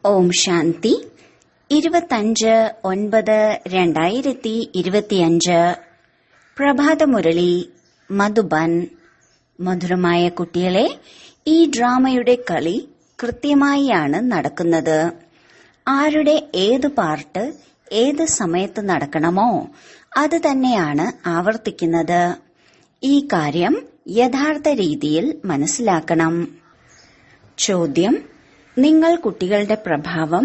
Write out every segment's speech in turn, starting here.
ഓം ശാന്തി 25/9/2025 പ്രഭാതമുരളി മധുബൻ. മധുരമായ കുട്ടികളെ, ഈ ഡ്രാമയുടെ കളി കൃത്യമായാണ് നടക്കുന്നത്. ആരുടെ ഏത് പാർട്ട് ഏത് സമയത്ത് നടക്കണമോ അത് തന്നെയാണ് ആവർത്തിക്കുന്നത്. ഈ കാര്യം യഥാർത്ഥ രീതിയിൽ മനസ്സിലാക്കണം. ചോദ്യം: നിങ്ങൾ കുട്ടികളുടെ പ്രഭാവം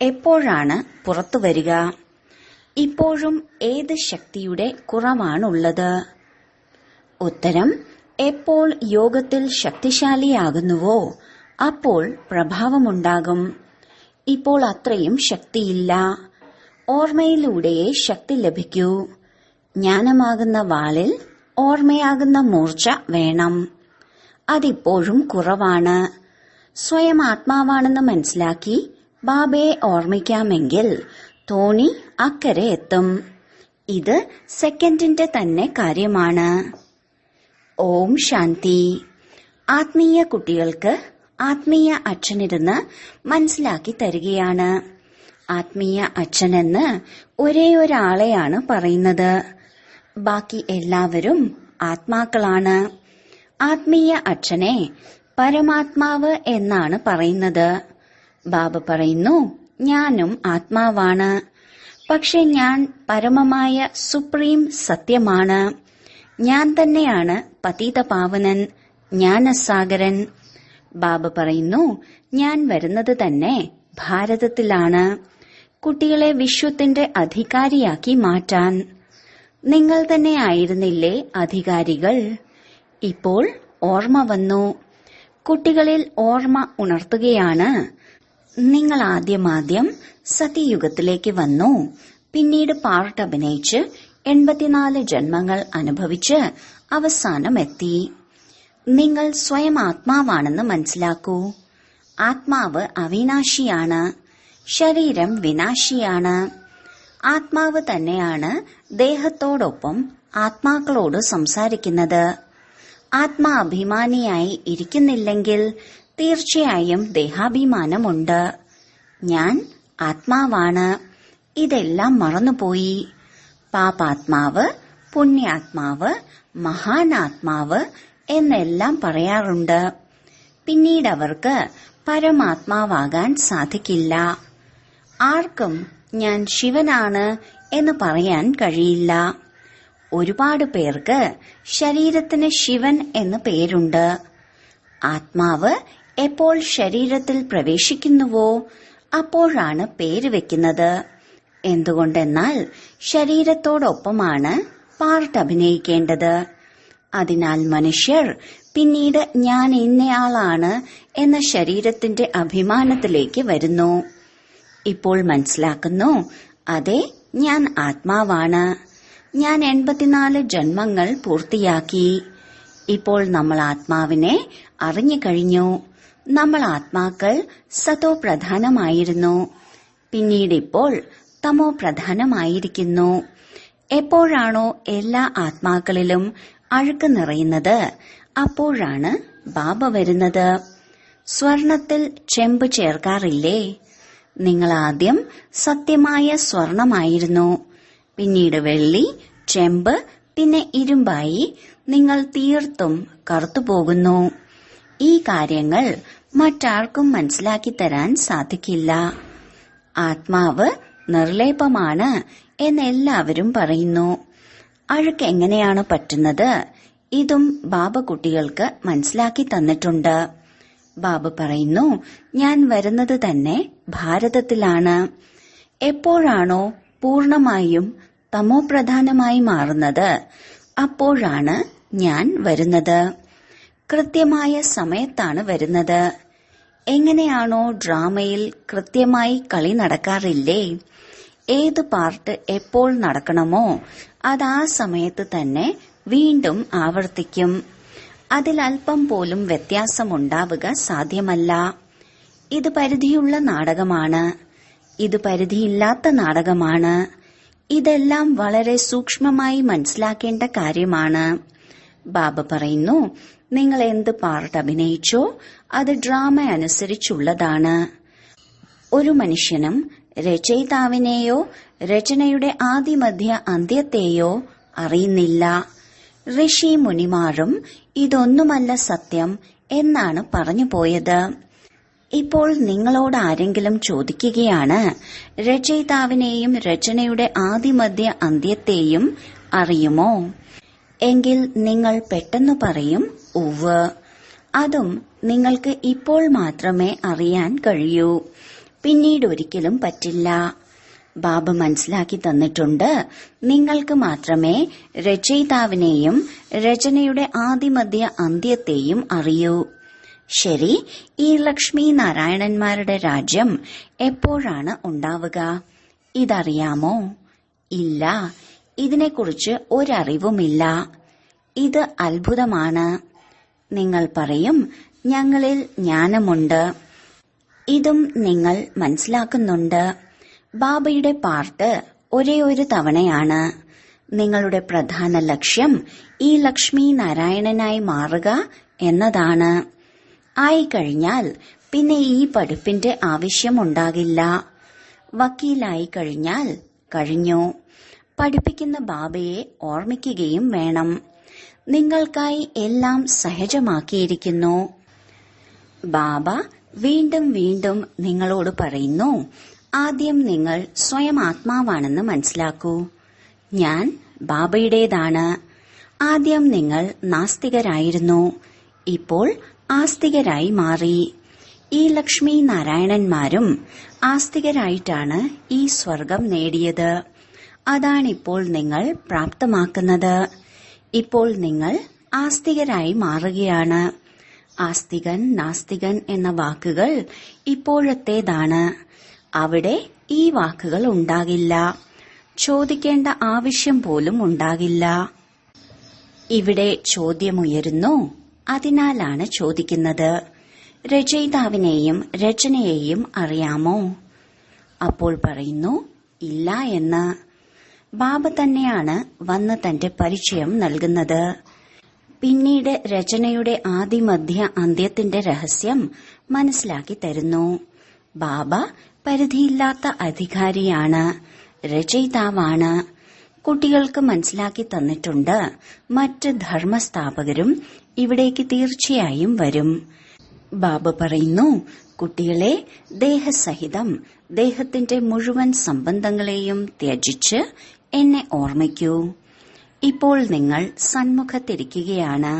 എപ്പോഴാണ് പുറത്തുവരിക? ഇപ്പോഴും ഏത് ശക്തിയുടെ കുറവാണുള്ളത്? ഉത്തരം: എപ്പോൾ യോഗത്തിൽ ശക്തിശാലിയാകുന്നുവോ അപ്പോൾ പ്രഭാവമുണ്ടാകും. ഇപ്പോൾ അത്രയും ശക്തിയില്ല. ഓർമ്മയിലൂടെയേ ശക്തി ലഭിക്കൂ. ജ്ഞാനമാകുന്ന വാളിൽ ഓർമ്മയാകുന്ന മൂർച്ച വേണം. അതിപ്പോഴും കുറവാണ്. സ്വയം ആത്മാവാണെന്ന് മനസ്സിലാക്കി ബാബയെ ഓർമ്മിക്കാമെങ്കിൽ തോണി അക്കരെ എത്തും. ഇത് സെക്കൻഡിന്റെ തന്നെ കാര്യമാണ്. ഓം ശാന്തി. ആത്മീയ കുട്ടികൾക്ക് ആത്മീയ അച്ഛനിരുന്ന് മനസ്സിലാക്കി തരികയാണ്. ആത്മീയ അച്ഛനെന്ന് ഒരേ ഒരാളെയാണ് പറയുന്നത്. ബാക്കി എല്ലാവരും ആത്മാക്കളാണ്. ആത്മീയ അച്ഛനെ പരമാത്മാവ് എന്നാണ് പറയുന്നത്. ബാബ പറയുന്നു, ഞാനും ആത്മാവാണ്. പക്ഷെ ഞാൻ പരമമായ സുപ്രീം സത്യമാണ്. ഞാൻ തന്നെയാണ് പതീതപാവനൻ, ജ്ഞാനസാഗരൻ. ബാബ പറയുന്നു, ഞാൻ വരുന്നത് തന്നെ ഭാരതത്തിലാണ്, കുട്ടികളെ വിശ്വത്തിന്റെ അധികാരിയാക്കി മാറ്റാൻ. നിങ്ങൾ തന്നെ ആയിരുന്നില്ലേ അധികാരികൾ? ഇപ്പോൾ ഓർമ്മ വന്നു. കുട്ടികളിൽ ഓർമ്മ ഉണർത്തുകയാണ്. നിങ്ങൾ ആദ്യം സത്യയുഗത്തിലേക്ക് വന്നു. പിന്നീട് പാർട്ട് അഭിനയിച്ച് 84 ജന്മങ്ങൾ അനുഭവിച്ച് അവസാനമെത്തി. നിങ്ങൾ സ്വയം ആത്മാവാണെന്ന് മനസ്സിലാക്കൂ. ആത്മാവ് അവിനാശിയാണ്, ശരീരം വിനാശിയാണ്. ആത്മാവ് തന്നെയാണ് ദേഹത്തോടൊപ്പം ആത്മാക്കളോട് സംസാരിക്കുന്നത്. ആത്മാഭിമാനിയായി ഇരിക്കുന്നില്ലെങ്കിൽ തീർച്ചയായും ദേഹാഭിമാനമുണ്ട്. ഞാൻ ആത്മാവാണ്. ഇതെല്ലാം മറന്നുപോയി. പാപാത്മാവ്, പുണ്യാത്മാവ്, മഹാനാത്മാവ് എന്നെല്ലാം പറയാറുണ്ട്. പിന്നീട് അവർക്ക് പരമാത്മാവാകാൻ സാധിക്കില്ല. ആർക്കും ഞാൻ ശിവനാണ് എന്ന് പറയാൻ കഴിയില്ല. ഒരുപാട് പേർക്ക് ശരീരത്തിന് ശിവൻ എന്ന് പേരുണ്ട്. ആത്മാവ് എപ്പോൾ ശരീരത്തിൽ പ്രവേശിക്കുന്നുവോ അപ്പോഴാണ് പേര് വെക്കുന്നത്. എന്തുകൊണ്ടെന്നാൽ ശരീരത്തോടൊപ്പമാണ് പാർട്ട് അഭിനയിക്കേണ്ടത്. അതിനാൽ മനുഷ്യർ പിന്നീട് ഞാൻ ഇന്നയാളാണ് എന്ന ശരീരത്തിന്റെ അഭിമാനത്തിലേക്ക് വരുന്നു. ഇപ്പോൾ മനസ്സിലാക്കുന്നു, അതെ, ഞാൻ ആത്മാവാണ്. ഞാൻ 84 ജന്മങ്ങൾ പൂർത്തിയാക്കി. ഇപ്പോൾ നമ്മൾ ആത്മാവിനെ അറിഞ്ഞു കഴിഞ്ഞു. നമ്മൾ ആത്മാക്കൾ സതോ പ്രധാനമായിരുന്നു. പിന്നീട് ഇപ്പോൾ തമോ പ്രധാനമായിരിക്കുന്നു. എപ്പോഴാണോ എല്ലാ ആത്മാക്കളിലും അഴുക്ക് നിറയുന്നത് അപ്പോഴാണ് ബാബ വരുന്നത്. സ്വർണത്തിൽ ചെമ്പ് ചേർക്കാറില്ലേ? നിങ്ങൾ ആദ്യം സത്യമായ സ്വർണമായിരുന്നു. പിന്നീട് വെള്ളി, ചെമ്പ്, പിന്നെ ഇരുമ്പായി നിങ്ങൾ തീർത്തും കറുത്തുപോകുന്നു. ഈ കാര്യങ്ങൾ മറ്റാർക്കും മനസ്സിലാക്കി തരാൻ സാധിക്കില്ല. ആത്മാവ് നിർലേപമാണ് എന്നെല്ലാവരും പറയുന്നു. അഴുക്ക് എങ്ങനെയാണ് പറ്റുന്നത്? ഇതും ബാബ കുട്ടികൾക്ക് മനസ്സിലാക്കി തന്നിട്ടുണ്ട്. ബാബ പറയുന്നു, ഞാൻ വരുന്നത് തന്നെ ഭാരതത്തിലാണ്. എപ്പോഴാണോ പൂർണമായും തമോപ്രധാനമായി മാറുന്നത് അപ്പോഴാണ് ഞാൻ വരുന്നത്. കൃത്യമായ സമയത്താണ് വരുന്നത്. എങ്ങനെയാണോ ഡ്രാമയിൽ കൃത്യമായി കളി നടക്കാറില്ലേ? ഏത് പാർട്ട് എപ്പോൾ നടക്കണമോ അത് ആ സമയത്ത് തന്നെ വീണ്ടും ആവർത്തിക്കും. അതിലൽപ്പം പോലും വ്യത്യാസമുണ്ടാവുക സാധ്യമല്ല. ഇത് പരിധിയുള്ള നാടകമാണ്. ഇത് പരിധിയില്ലാത്ത നാടകമാണ്. ഇതെല്ലാം വളരെ സൂക്ഷ്മമായി മനസ്സിലാക്കേണ്ട കാര്യമാണ്. ബാബ പറയുന്നു, നിങ്ങൾ എന്ത് പാർട്ട് അഭിനയിച്ചോ അത് ഡ്രാമ അനുസരിച്ചുള്ളതാണ്. ഒരു മനുഷ്യനും രചയിതാവിനെയോ രചനയുടെ ആദിമധ്യ അന്ത്യത്തെയോ അറിയുന്നില്ല. ഋഷി മുനിമാരും ഇതൊന്നുമല്ല സത്യം എന്നാണ് പറഞ്ഞു പോയത്. ഇപ്പോൾ നിങ്ങളോട് ആരെങ്കിലും ചോദിക്കുകയാണ്, രചയിതാവിനെയും രചനയുടെ ആദിമധ്യ അന്ത്യത്തെയും അറിയുമോ? എങ്കിൽ നിങ്ങൾ പെട്ടെന്ന് പറയും ഉവ്വ്. അതും നിങ്ങൾക്ക് ഇപ്പോൾ മാത്രമേ അറിയാൻ കഴിയൂ, പിന്നീട് ഒരിക്കലും പറ്റില്ല. ബാബ മനസ്സിലാക്കി തന്നിട്ടുണ്ട്, നിങ്ങൾക്ക് മാത്രമേ രചയിതാവിനെയും രചനയുടെ ആദിമധ്യ അന്ത്യത്തെയും അറിയൂ. ശരി, ഈ ലക്ഷ്മി നാരായണന്മാരുടെ രാജ്യം എപ്പോഴാണ് ഉണ്ടാവുക? ഇതറിയാമോ? ഇല്ല, ഇതിനെക്കുറിച്ച് ഒരറിവുമില്ല. ഇത് അത്ഭുതമാണ്. നിങ്ങൾ പറയും, ഞങ്ങളിൽ ജ്ഞാനമുണ്ട്. ഇതും നിങ്ങൾ മനസ്സിലാക്കുന്നുണ്ട്. ബാബയുടെ പാർട്ട് ഒരേ ഒരു തവണയാണ്. നിങ്ങളുടെ പ്രധാന ലക്ഷ്യം ഈ ലക്ഷ്മി നാരായണനായി മാറുക എന്നതാണ്. ആയിക്കഴിഞ്ഞാൽ പിന്നെ ഈ പഠിപ്പിന്റെ ആവശ്യമുണ്ടാകില്ല. വക്കീലായി കഴിഞ്ഞാൽ കഴിഞ്ഞു. പഠിപ്പിക്കുന്ന ബാബയെ ഓർമ്മിക്കുകയും വേണം. നിങ്ങൾക്കായി എല്ലാം സഹജമാക്കിയിരിക്കുന്നു. ബാബ വീണ്ടും വീണ്ടും നിങ്ങളോട് പറയുന്നു, ആദ്യം നിങ്ങൾ സ്വയം ആത്മാവാണെന്ന് മനസ്സിലാക്കൂ. ഞാൻ ബാബയുടേതാണ്. ആദ്യം നിങ്ങൾ നാസ്തികരായിരുന്നു, ഇപ്പോൾ ആസ്തികരായി മാറി. ഈ ലക്ഷ്മി നാരായണന്മാരും ആസ്തികരായിട്ടാണ് ഈ സ്വർഗം നേടിയത്. അതാണിപ്പോൾ നിങ്ങൾ പ്രാപ്തമാക്കുന്നത്. ഇപ്പോൾ നിങ്ങൾ ആസ്തികരായി മാറുകയാണ്. ആസ്തികൻ, നാസ്തികൻ എന്ന വാക്കുകൾ ഇപ്പോഴത്തേതാണ്. അവിടെ ഈ വാക്കുകൾ ഉണ്ടാകില്ല. ചോദിക്കേണ്ട ആവശ്യം പോലും ഉണ്ടാകില്ല. ഇവിടെ ചോദ്യമുയരുന്നു, അതിനാലാണ് ചോദിക്കുന്നത്. രചയിതാവിനെയും രചനയെയും അറിയാമോ? അപ്പോൾ പറയുന്നു, ഇല്ല എന്ന്. ബാബ തന്നെയാണ് വന്ന് തന്റെ പരിചയം നൽകുന്നത്. പിന്നീട് രചനയുടെ ആദിമധ്യ അന്ത്യത്തിന്റെ രഹസ്യം മനസ്സിലാക്കി തരുന്നു. ബാബ പരിധിയില്ലാത്ത അധികാരിയാണ്, രചയിതാവാണ്. കുട്ടികൾക്ക് മനസ്സിലാക്കി തന്നിട്ടുണ്ട്, മറ്റ് ധർമ്മസ്ഥാപകരും ഇവിടേക്ക് തീർച്ചയായും വരും. ബാബ പറയുന്നു, കുട്ടികളെ, ദേഹസഹിതം ദേഹത്തിന്റെ മുഴുവൻ സംബന്ധങ്ങളെയും ത്യജിച്ച് എന്നെ ഓർമ്മിക്കൂ. ഇപ്പോൾ നിങ്ങൾ സന്മുഖത്തിരിക്കുകയാണ്.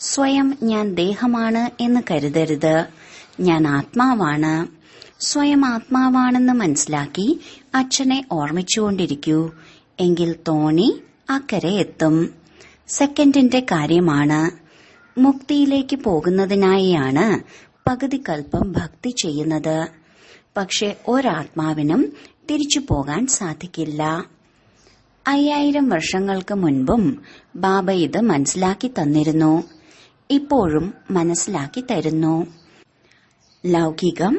സ്വയം ഞാൻ ദേഹമാണ് എന്ന് കരുതരുത്. ഞാൻ ആത്മാവാണ്. സ്വയം ആത്മാവാണെന്ന് മനസ്സിലാക്കി അച്ഛനെ ഓർമ്മിച്ചുകൊണ്ടിരിക്കൂ. എങ്കിൽ തോണി അക്കരെ എത്തും. സെക്കൻഡിന്റെ കാര്യമാണ്. മുക്തിയിലേക്ക് പോകുന്നതിനായാണ് പകുതി കൽപ്പം ഭക്തി ചെയ്യുന്നത്. പക്ഷെ ഒരാത്മാവിനും തിരിച്ചു പോകാൻ സാധിക്കില്ല. 5000 വർഷങ്ങൾക്ക് മുൻപും ബാബ ഇത് മനസ്സിലാക്കി തന്നിരുന്നു. ഇപ്പോഴും മനസ്സിലാക്കി തരുന്നു. ലൗകികം,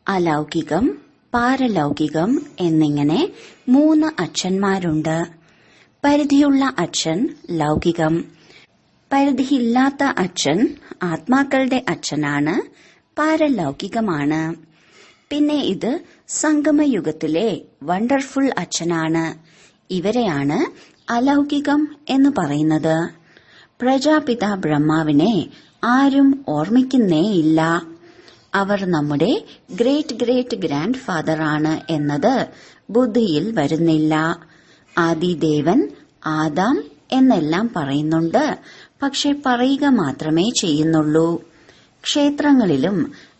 അലൗകികം, പാരലൗകികം എന്നിങ്ങനെ 3 അച്ഛന്മാരുണ്ട്. പരിധിയുള്ള അച്ഛൻ ലൗകികം. പരിധിയില്ലാത്ത അച്ഛൻ ആത്മാക്കളുടെ അച്ഛനാണ്, പാരലൗകികമാണ്. പിന്നെ ഇത് സംഗമയുഗത്തിലെ വണ്ടർഫുൾ അച്ഛനാണ്. ഇവരെയാണ് അലൗകികം എന്ന് പറയുന്നത്. പ്രജാപിത ബ്രഹ്മാവിനെ ആരും ഓർമ്മിക്കുന്നേയില്ല. അവർ നമ്മുടെ ഗ്രേറ്റ് ഗ്രേറ്റ് ഗ്രാൻഡ് ഫാദർ ആണ് എന്നത് ബുദ്ധിയിൽ വരുന്നില്ല. ആദിദേവൻ, ആദാം എന്നെല്ലാം പറയുന്നുണ്ട്. പക്ഷെ പറയുക മാത്രമേ ചെയ്യുന്നുള്ളൂ. ക്ഷേത്രങ്ങളിലും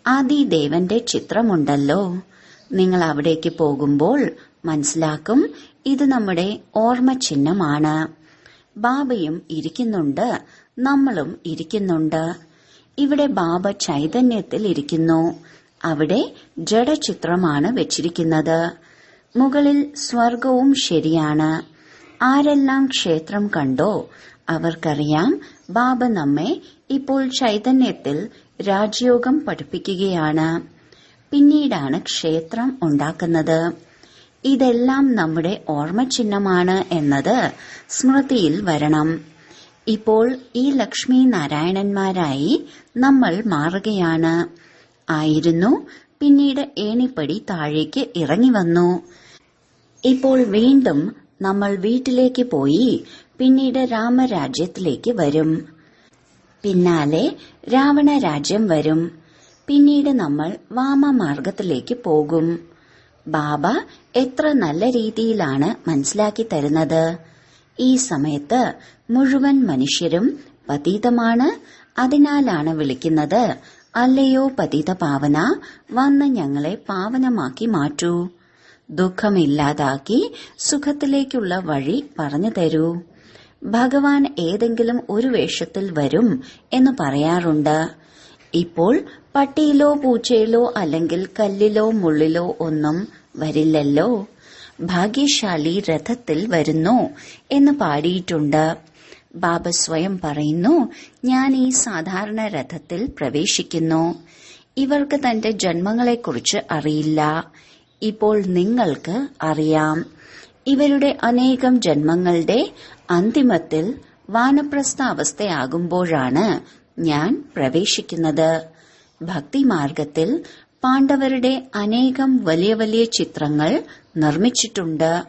ആദിദേവന്റെ ചിത്രമുണ്ടല്ലോ. നിങ്ങൾ അവിടേക്ക് പോകുമ്പോൾ മനസ്സിലാക്കും, ഇത് നമ്മുടെ ഓർമ്മ ചിഹ്നമാണ്. ബാബയും ഇരിക്കുന്നുണ്ട്, നമ്മളും ഇരിക്കുന്നുണ്ട്. ഇവിടെ ബാബ ചൈതന്യത്തിൽ ഇരിക്കുന്നു. അവിടെ ജഡചിത്രമാണ് വെച്ചിരിക്കുന്നത്. മുകളിൽ സ്വർഗവും ശരിയാണ്. ആരെല്ലാം ക്ഷേത്രം കണ്ടോ അവർക്കറിയാം, ബാബ നമ്മെ ഇപ്പോൾ ചൈതന്യത്തിൽ രാജയോഗം പഠിപ്പിക്കുകയാണ്. പിന്നീടാണ് ക്ഷേത്രം ഉണ്ടാക്കുന്നത്. ഇതെല്ലാം നമ്മുടെ ഓർമ്മചിഹ്നമാണ് എന്നത് സ്മൃതിയിൽ വരണം. ഇപ്പോൾ ഈ ലക്ഷ്മി നാരായണന്മാരായി നമ്മൾ മാറുകയാണ്. ആയിരുന്നു, പിന്നീട് ഏണിപ്പടി താഴേക്ക് ഇറങ്ങി വന്നു. ഇപ്പോൾ വീണ്ടും നമ്മൾ വീട്ടിലേക്ക് പോയി പിന്നീട് രാമരാജ്യത്തിലേക്ക് വരും. പിന്നാലെ രാവണ രാജ്യം വരും. പിന്നീട് നമ്മൾ വാമമാർഗത്തിലേക്ക് പോകും. ബാബ എത്ര നല്ല രീതിയിലാണ് മനസ്സിലാക്കി തരുന്നത്. ഈ സമയത്ത് മുഴുവൻ മനുഷ്യരും പതീതമാണ്. അതിനാലാണ് വിളിക്കുന്നത്, അല്ലയോ പതിത പാവന, വന്ന് ഞങ്ങളെ പാവനമാക്കി മാറ്റൂ. ദുഃഖമില്ലാതാക്കി സുഖത്തിലേക്കുള്ള വഴി പറഞ്ഞു തരൂ. ഭഗവാൻ ഏതെങ്കിലും ഒരു വേഷത്തിൽ വരും എന്ന് പറയാറുണ്ട്. ഇപ്പോൾ പട്ടിയിലോ പൂച്ചയിലോ അല്ലെങ്കിൽ കല്ലിലോ മുള്ളിലോ ഒന്നും വരില്ലല്ലോ. ഭാഗ്യശാലി രഥത്തിൽ വരുന്നു എന്ന് പാടിയിട്ടുണ്ട്. ബാബ സ്വയം പറയുന്നു, ഞാൻ ഈ സാധാരണ രഥത്തിൽ പ്രവേശിക്കുന്നു. ഇവർക്ക് തന്റെ ജന്മങ്ങളെക്കുറിച്ച് അറിയില്ല. ഇപ്പോൾ നിങ്ങൾക്ക് അറിയാം. ഇവരുടെ അനേകം ജന്മങ്ങളുടെ അന്തിമത്തിൽ വാനപ്രസ്ഥ അവസ്ഥയാകുമ്പോഴാണ് ഞാൻ പ്രവേശിക്കുന്നത്. ഭക്തിമാർഗത്തിൽ പാണ്ഡവരുടെ അനേകം വലിയ വലിയ ചിത്രങ്ങൾ നിർമ്മിച്ചിട്ടുണ്ട്.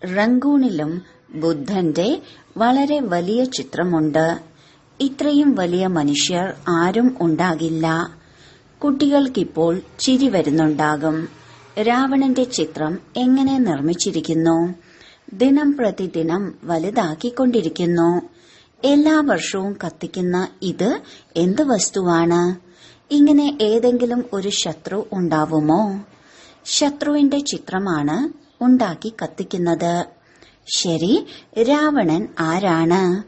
റങ്കൂണിലും ബുദ്ധന്റെ വളരെ വലിയ ചിത്രമുണ്ട്. ഇത്രയും വലിയ മനുഷ്യർ ആരും ഉണ്ടാകില്ല. കുട്ടികൾക്കിപ്പോൾ ചിരി വരുന്നുണ്ടാകും. രാവണന്റെ ചിത്രം എങ്ങനെ നിർമ്മിച്ചിരിക്കുന്നു. ദിനം പ്രതിദിനം വലുതാക്കിക്കൊണ്ടിരിക്കുന്നു. എല്ലാ വർഷവും കത്തിക്കുന്ന ഇത് എന്ത് വസ്തുവാണ്? ഇങ്ങനെ ഏതെങ്കിലും ഒരു ശത്രു ഉണ്ടാവുമോ? ശത്രുവിന്റെ ചിത്രമാണ് ഉണ്ടാക്കി കത്തിക്കുന്നത്. ശരി, രാവണൻ ആരാണ്?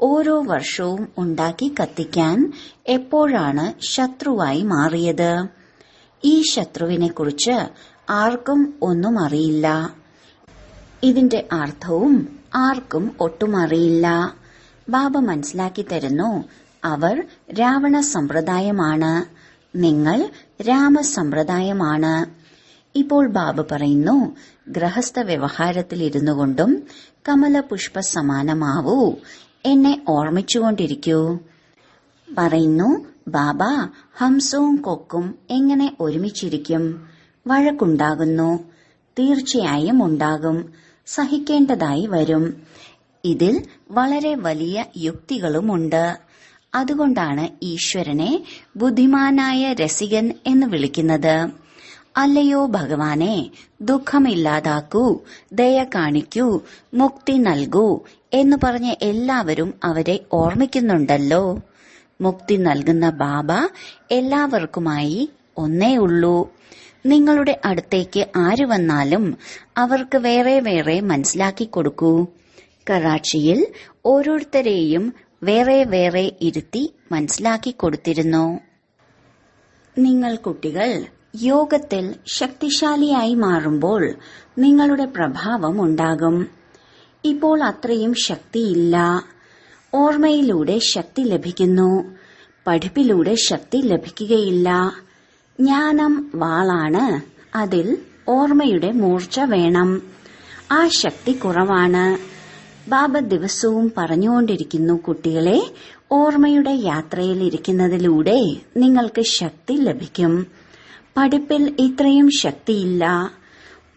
ഓരോ വർഷവും ഉണ്ടാക്കി കത്തിക്കാൻ എപ്പോഴാണ് ശത്രുവായി മാറിയത്? ഈ ശത്രുവിനെ കുറിച്ച് ആർക്കും ഒന്നും അറിയില്ല. ഇതിന്റെ അർത്ഥവും ആർക്കും ഒട്ടും അറിയില്ല. ബാബ മനസ്സിലാക്കി തരുന്നു, അവർ രാവണ സമ്പ്രദായമാണ്, നിങ്ങൾ രാമസമ്പ്രദായമാണ്. ഇപ്പോൾ ബാബ പറയുന്നു, ഗൃഹസ്ഥ വ്യവഹാരത്തിൽ ഇരുന്നു കൊണ്ടും കമലപുഷ്പ സമാനമാവൂ, എന്നെ ഓർമ്മിച്ചുകൊണ്ടിരിക്കൂ. പറയുന്നു, ബാബ, ഹംസവും കൊക്കും എങ്ങനെ ഒരുമിച്ചിരിക്കും? വഴക്കുണ്ടാകുന്നു. തീർച്ചയായും ഉണ്ടാകും. സഹിക്കേണ്ടതായി വരും. ഇതിൽ വളരെ വലിയ യുക്തികളുമുണ്ട്. അതുകൊണ്ടാണ് ഈശ്വരനെ ബുദ്ധിമാനായ രസികൻ എന്ന് വിളിക്കുന്നത്. അല്ലയോ ഭഗവാനെ, ദുഃഖമില്ലാതാക്കൂ, ദയ കാണിക്കൂ, മുക്തി നൽകൂ എന്ന് പറഞ്ഞ് എല്ലാവരും അവരെ ഓർമ്മിക്കുന്നുണ്ടല്ലോ. മുക്തി നൽകുന്ന ബാബ എല്ലാവർക്കുമായി ഒന്നേ ഉള്ളൂ. നിങ്ങളുടെ അടുത്തേക്ക് ആര് വന്നാലും അവർക്ക് വേറെ വേറെ മനസ്സിലാക്കി കൊടുക്കൂ. കറാച്ചിയിൽ ഓരോരുത്തരെയും വേറെ വേറെ ഇരുത്തി മനസ്സിലാക്കി കൊടുത്തിരുന്നു. നിങ്ങൾ കുട്ടികൾ യോഗത്തിൽ ശക്തിശാലിയായി മാറുമ്പോൾ നിങ്ങളുടെ പ്രഭാവം ഉണ്ടാകും. ഇപ്പോൾ അത്രയും ശക്തിയില്ല. ഓർമ്മയിലൂടെ ശക്തി ലഭിക്കുന്നു. പഠിപ്പിലൂടെ ശക്തി ലഭിക്കുകയില്ല. ജ്ഞാനം വാളാണ്. അതിൽ ഓർമ്മയുടെ മൂർച്ച വേണം. ആ ശക്തി കുറവാണ്. ബാബ ദിവസവും പറഞ്ഞുകൊണ്ടിരിക്കുന്നു, കുട്ടികളെ, ഓർമ്മയുടെ യാത്രയിൽ ഇരിക്കുന്നതിലൂടെ നിങ്ങൾക്ക് ശക്തി ലഭിക്കും. പഠിപ്പിൽ ഇത്രയും ശക്തിയില്ല.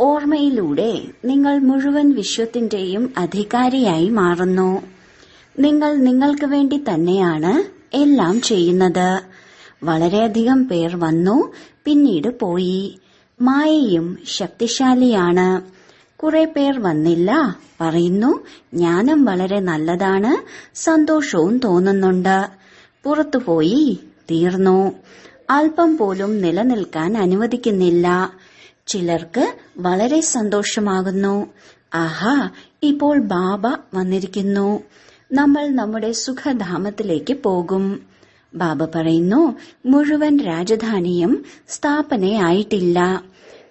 ഓർമ്മയിലൂടെ നിങ്ങൾ മുഴുവൻ വിശ്വത്തിന്റെയും അധികാരിയായി മാറുന്നു. നിങ്ങൾ നിങ്ങൾക്ക് വേണ്ടി തന്നെയാണ് എല്ലാം ചെയ്യുന്നത്. വളരെയധികം പേർ വന്നു, പിന്നീട് പോയി. മായയും ശക്തിശാലിയാണ്. കുറെ പേർ വന്നില്ല, പറയുന്നു, ജ്ഞാനം വളരെ നല്ലതാണ്, സന്തോഷവും തോന്നുന്നുണ്ട്. പുറത്തുപോയി, തീർന്നു. അല്പം പോലും നിലനിൽക്കാൻ അനുവദിക്കുന്നില്ല. ചിലർക്ക് വളരെ സന്തോഷമാകുന്നു. ആഹാ, ഇപ്പോൾ ബാബ വന്നിരിക്കുന്നു, നമ്മൾ നമ്മുടെ സുഖധാമത്തിലേക്ക് പോകും. ബാബ പറയുന്നു, മുഴുവൻ രാജധാനിയും സ്ഥാപനയായിട്ടില്ല.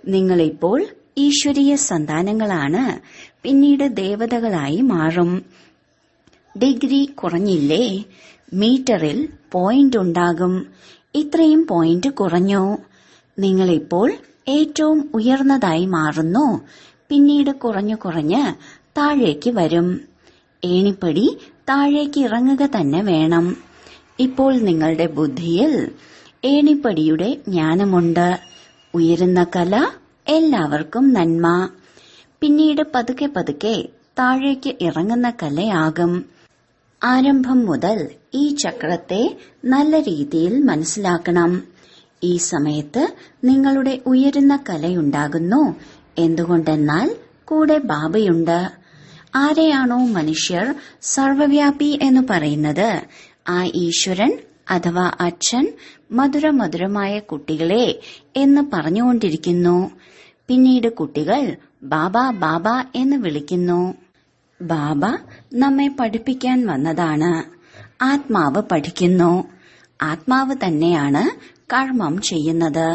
നിങ്ങളിപ്പോൾ ഈശ്വരീയ സന്താനങ്ങളാണ്. പിന്നീട് ദേവതകളായി മാറും. ഡിഗ്രി കുറഞ്ഞില്ലേ? മീറ്ററിൽ പോയിന്റ് ഉണ്ടാകും. ഇത്രയും പോയിന്റ് കുറഞ്ഞു. നിങ്ങളിപ്പോൾ ഏറ്റവും ഉയർന്നതായി മാറുന്നു. പിന്നീട് കുറഞ്ഞു കുറഞ്ഞ് താഴേക്ക് വരും. ഏണിപ്പടി താഴേക്ക് ഇറങ്ങുക തന്നെ വേണം. ഇപ്പോൾ നിങ്ങളുടെ ബുദ്ധിയിൽ ഏണിപ്പടിയുടെ ജ്ഞാനമുണ്ട്. ഉയരുന്ന കല എല്ലാവർക്കും നന്മ. പിന്നീട് പതുക്കെ പതുക്കെ താഴേക്ക് ഇറങ്ങുന്ന കലയാകും. ആരംഭം മുതൽ ഈ ചക്രത്തെ നല്ല രീതിയിൽ മനസ്സിലാക്കണം. ഈ സമയത്ത് നിങ്ങളുടെ ഉയരുന്ന കലയുണ്ടാകുന്നു. എന്തുകൊണ്ടെന്നാൽ കൂടെ ബാബയുണ്ട്. ആരെയാണോ മനുഷ്യർ സർവവ്യാപി എന്ന് പറയുന്നത്, ആ ഈശ്വരൻ അഥവാ അച്ഛൻ മധുരമധുരമായ കുട്ടികളെ എന്ന് പറഞ്ഞുകൊണ്ടിരിക്കുന്നു. പിന്നീട് കുട്ടികൾ ബാബ ബാബ എന്ന് വിളിക്കുന്നു. ബാബ നമ്മെ പഠിപ്പിക്കാൻ വന്നതാണ്. ആത്മാവ് പഠിക്കുന്നു. ആത്മാവ് തന്നെയാണ് കർമ്മം ചെയ്യുന്നത്.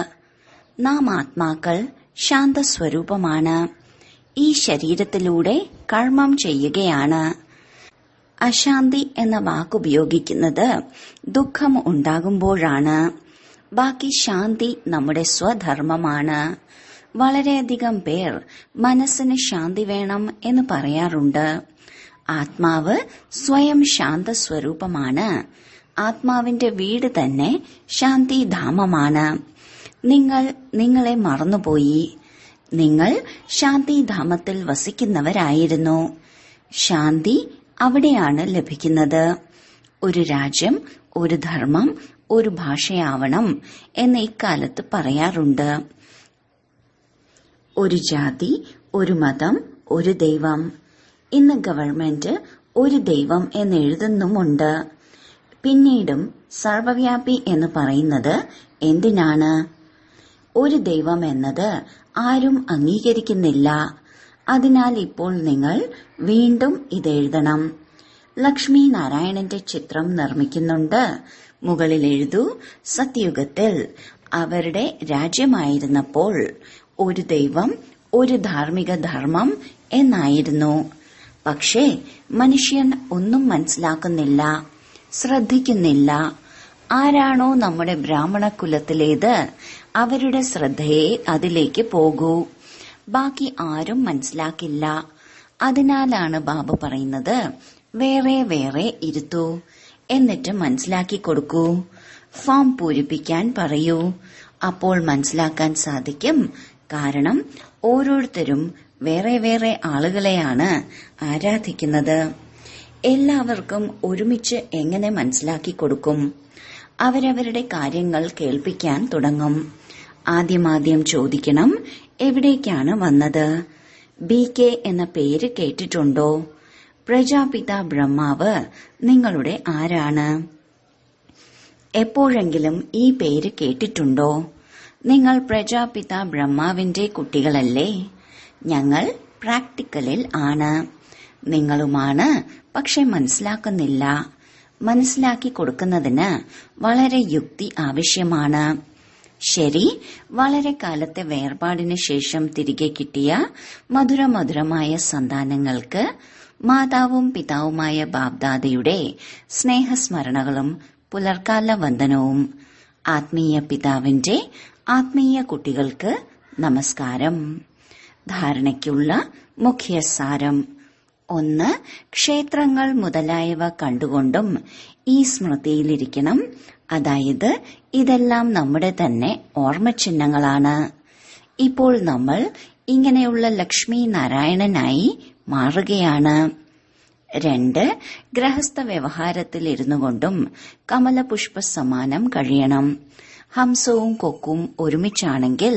നാം ആത്മാക്കൾ ശാന്തസ്വരൂപമാണ്. ഈ ശരീരത്തിലൂടെ കർമ്മം ചെയ്യുകയാണ്. അശാന്തി എന്ന വാക്കുപയോഗിക്കുന്നത് ദുഃഖം ഉണ്ടാകുമ്പോഴാണ്. ബാക്കി ശാന്തി നമ്മുടെ സ്വധർമ്മമാണ്. വളരെയധികം പേർ മനസ്സിന് ശാന്തി വേണം എന്ന് പറയാറുണ്ട്. ആത്മാവ് സ്വയം ശാന്തസ്വരൂപമാണ്. ആത്മാവിന്റെ വീട് തന്നെ ശാന്തിധാമമാണ്. നിങ്ങൾ നിങ്ങളെ മറന്നുപോയി. നിങ്ങൾ ശാന്തിധാമത്തിൽ വസിക്കുന്നവരായിരുന്നു. ശാന്തി അവിടെയാണ് ലഭിക്കുന്നത്. ഒരു രാജ്യം, ഒരു ധർമ്മം, ഒരു ഭാഷയാവണം എന്ന് ഇക്കാലത്ത് പറയാറുണ്ട്. ഒരു ജാതി, ഒരു മതം, ഒരു ദൈവം. ഇന്ന് ഗവൺമെന്റ് ഒരു ദൈവം എന്നെഴുതുന്നുമുണ്ട്. പിന്നീടും സർവവ്യാപി എന്ന് പറയുന്നത് എന്തിനാണ്? ഒരു ദൈവം എന്നത് ആരും അംഗീകരിക്കുന്നില്ല. അതിനാൽ ഇപ്പോൾ നിങ്ങൾ വീണ്ടും ഇതെഴുതണം. ലക്ഷ്മി നാരായണന്റെ ചിത്രം നിർമ്മിക്കുന്നുണ്ട്. മുകളിൽ എഴുതൂ, സത്യയുഗത്തിൽ അവരുടെ രാജ്യമായിരുന്നപ്പോൾ ഒരു ദൈവം, ഒരു ധാർമ്മിക ധർമ്മം എന്നായിരുന്നു. പക്ഷേ മനുഷ്യൻ ഒന്നും മനസ്സിലാക്കുന്നില്ല, ശ്രദ്ധിക്കുന്നില്ല. ആരാണോ നമ്മുടെ ബ്രാഹ്മണ കുലത്തിലേത് അവരുടെ ശ്രദ്ധയെ അതിലേക്ക് പോകൂ. ബാക്കി ആരും മനസ്സിലാക്കില്ല. അതിനാലാണ് ബാബ പറയുന്നത്, വേറെ വേറെ ഇരുത്തൂ, എന്നിട്ട് മനസ്സിലാക്കി കൊടുക്കൂ. ഫോം പൂരിപ്പിക്കാൻ പറയൂ. അപ്പോൾ മനസ്സിലാക്കാൻ സാധിക്കും. കാരണം ഓരോരുത്തരും വേറെ വേറെ ആളുകളെയാണ് ആരാധിക്കുന്നത്. എല്ലാവർക്കും ഒരുമിച്ച് എങ്ങനെ മനസ്സിലാക്കി കൊടുക്കും? അവരവരുടെ കാര്യങ്ങൾ കേൾപ്പിക്കാൻ തുടങ്ങും. ആദ്യമാദ്യം ചോദിക്കണം, എവിടേക്കാണ് വന്നത്? BK എന്ന പേര് കേട്ടിട്ടുണ്ടോ? പ്രജാപിത ബ്രഹ്മാവ് നിങ്ങളുടെ ആരാണ്? എപ്പോഴെങ്കിലും ഈ പേര് കേട്ടിട്ടുണ്ടോ? നിങ്ങൾ പ്രജാപിത ബ്രഹ്മാവിന്റെ കുട്ടികളല്ലേ? ഞങ്ങൾ പ്രാക്ടിക്കലിൽ ആണ്. നിങ്ങളുമാണ്, പക്ഷെ മനസ്സിലാക്കുന്നില്ല. മനസ്സിലാക്കി കൊടുക്കുന്നതിന് വളരെ യുക്തി ആവശ്യമാണ്. ശരി, വളരെ കാലത്തെ വേർപാടിന് ശേഷം തിരികെ കിട്ടിയ മധുരമധുരമായ സന്താനങ്ങൾക്ക് മാതാവും പിതാവുമായ ബാബ്ദാദയുടെ സ്നേഹസ്മരണകളും പുലർക്കാല വന്ദനവും. ആത്മീയ പിതാവിന്റെ ആത്മീയ കുട്ടികൾക്ക് നമസ്കാരം. ധാരണയ്ക്കുള്ള മുഖ്യസാരം: 1. ക്ഷേത്രങ്ങൾ മുതലായവ കണ്ടുകൊണ്ടും ഈ സ്മൃതിയിലിരിക്കണം. അതായത് ഇതെല്ലാം നമ്മുടെ തന്നെ ഓർമ്മചിഹ്നങ്ങളാണ്. ഇപ്പോൾ നമ്മൾ ഇങ്ങനെയുള്ള ലക്ഷ്മി നാരായണനായി മാറുകയാണ്. 2. ഗൃഹസ്ഥ വ്യവഹാരത്തിലിരുന്നു കൊണ്ടും കമലപുഷ്പ സമാനം കഴിയണം. ഹംസവും കൊക്കും ഒരുമിച്ചാണെങ്കിൽ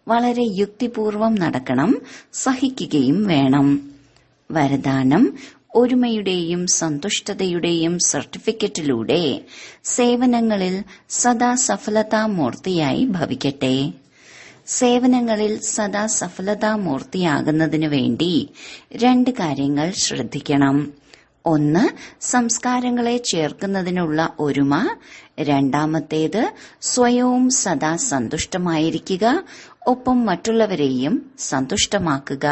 വളരെ യുക്തിപൂർവം നടക്കണം, സഹിക്കുകയും വേണം. വരദാനം: ഒരുമയുടെയും സന്തുഷ്ടതയുടെയും സർട്ടിഫിക്കറ്റിലൂടെ സേവനങ്ങളിൽ സദാ സഫലതാമൂർത്തിയായി ഭവിക്കട്ടെ. സേവനങ്ങളിൽ സദാ സഫലതാമൂർത്തിയാകുന്നതിനു വേണ്ടി 2 കാര്യങ്ങൾ ശ്രദ്ധിക്കണം. 1. സംസ്കാരങ്ങളെ ചേർക്കുന്നതിനുള്ള ഒരുമ. 2. സ്വയവും സദാ സന്തുഷ്ടമായിരിക്കുക, ഒപ്പം മറ്റുള്ളവരെയും സന്തുഷ്ടമാക്കുക.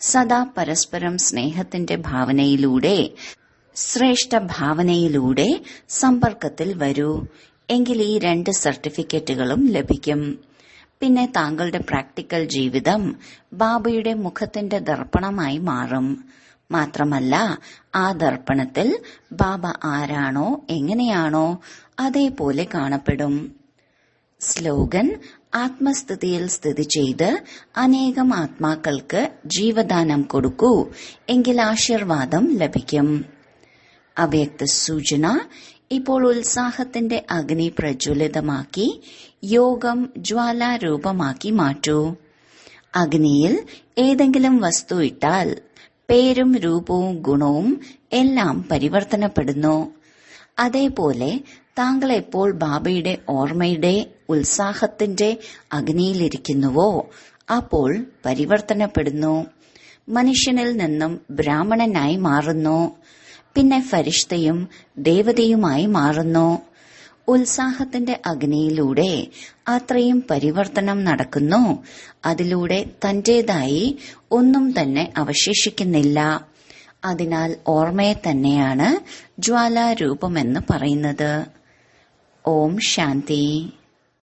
സദാ പരസ്പരം സ്നേഹത്തിന്റെ ഭാവനയിലൂടെ, ശ്രേഷ്ഠ ഭാവനയിലൂടെ സമ്പർക്കത്തിൽ വരൂ. എങ്കിൽ ഈ 2 സർട്ടിഫിക്കറ്റുകളും ലഭിക്കും. പിന്നെ താങ്കളുടെ പ്രാക്ടിക്കൽ ജീവിതം ബാബയുടെ മുഖത്തിന്റെ ദർപ്പണമായി മാറും. മാത്രമല്ല, ആ ദർപ്പണത്തിൽ ബാബ ആരാണോ എങ്ങനെയാണോ അതേപോലെ കാണപ്പെടും. സ്ലോഗൻ: ആത്മസ്ഥിതിയിൽ സ്ഥിതി ചെയ്ത് അനേകം ആത്മാക്കൾക്ക് ജീവദാനം കൊടുക്കൂ, എങ്കിൽ ആശീർവാദം ലഭിക്കും. അവ്യക്ത സൂചന: ഇപ്പോൾ ഉത്സാഹത്തിന്റെ അഗ്നി പ്രജ്വലിതമാക്കി യോഗം ജ്വാലാരൂപമാക്കി മാറ്റൂ. അഗ്നിയിൽ ഏതെങ്കിലും വസ്തു ഇട്ടാൽ പേരും രൂപവും ഗുണവും എല്ലാം പരിവർത്തനപ്പെടുന്നു. അതേപോലെ താങ്കൾ എപ്പോൾ ബാബയുടെ ഓർമ്മയുടെ ഉത്സാഹത്തിന്റെ അഗ്നിയിലിരിക്കുന്നുവോ അപ്പോൾ പരിവർത്തനപ്പെടുന്നു. മനുഷ്യനിൽ നിന്നും ബ്രാഹ്മണനായി മാറുന്നു, പിന്നെ ഫരിഷ്തയും ദേവതയുമായി മാറുന്നു. ഉത്സാഹത്തിന്റെ അഗ്നിയിലൂടെ അത്രയും പരിവർത്തനം നടക്കുന്നു. അതിലൂടെ തന്റേതായി ഒന്നും തന്നെ അവശേഷിക്കുന്നില്ല. അതിനാൽ ഓർമ്മയെ തന്നെയാണ് ജ്വാലാരൂപമെന്ന് പറയുന്നത്. ഓം ശാന്തി.